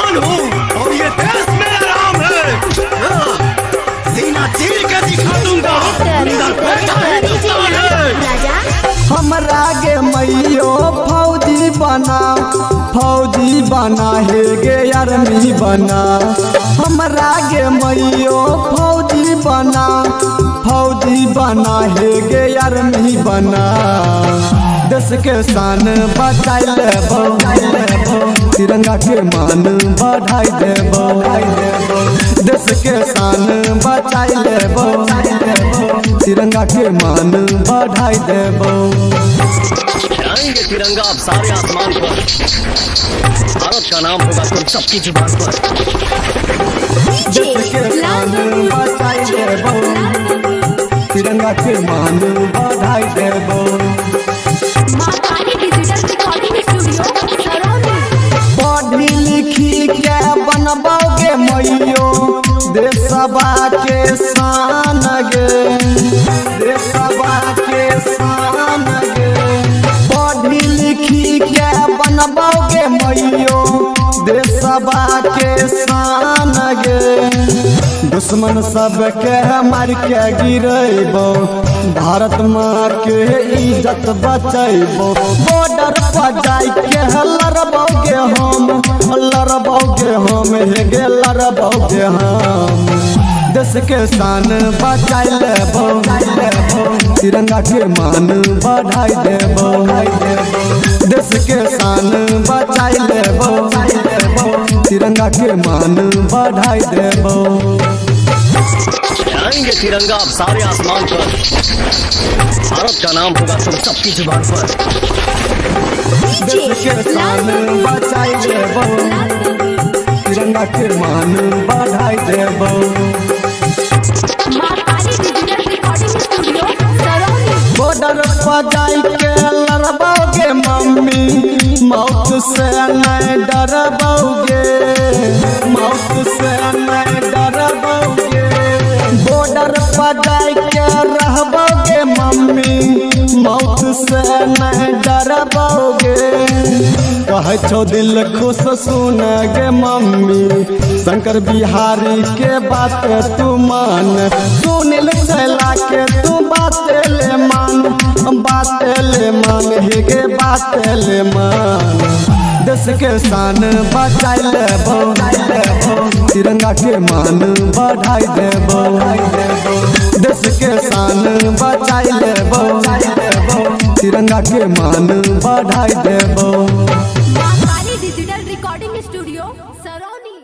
जवान हूँ और ये देश मेरा राम है। सीना चीर के दिखा दूंगा अंदर बैठा हिंदुस्तान है। हमरा गे मैयो फौजी बना हे गे आर्मी बना। हमरा गे मैयो फौजी बना हे गे आर्मी बना। देश के शान बचाई लेबो, तिरंगा के मान बढ़ाई देबो। देश के शान बचाई लेबो, तिरंगा के मान बढ़ाई देबो। फहराएंगे तिरंगा अब सारे आसमान पर, भारत का नाम होगा तुम सबकी जुबान पर। देश के शान बचाई देबो, तिरंगा के मान बढ़ाई देबो। पढ़ी लिखी के बनबोगे मैयो देशवा के शान गे, देशवा के शान गे। पढ़ी लिखी के बनबोगे मैयो देशवा के शान गे। दुश्मन सबके मार के गिरेबो, भारत माँ के इज्जत बचैबो। बॉर्डर पर जाई के लड़बोगे हम हे गे लड़बोगे हम। देश के शान बचाई लेबो, तिरंगा के मान बढ़ाई देबो। देश के शान बचाई लेबो, तिरंगा के मान बढ़ाई देबो। फहराएंगे तिरंगा अब सारे आसमान पर, भारत का नाम होगा तुम सबकी जुबान पर। देश के शान बचाई लेबो, तिरंगा के मान बढ़ाई देबो। बॉर्डर पर जाई के लड़बोगे मम्मी, मौत से नहीं डरबोगे, मौत से नहीं डरबोगे। बॉर्डर पर जाई के रहबोगे मम्मी, मौत से नहीं डरबोगे। कहे छो दिल खुश सुन गे मम्मी, शंकर बिहारी के बात तू मान। सुनील चला के तू बात ले मान, बात ले मान हे गे बात ले मान। देश के शान बचाई लेबो, तिरंगा के मान बढ़ाई देबो। देश के शान बचाई लेबो, तिरंगा के मान बढ़ाई देबो। Digital recording studio Sarauni.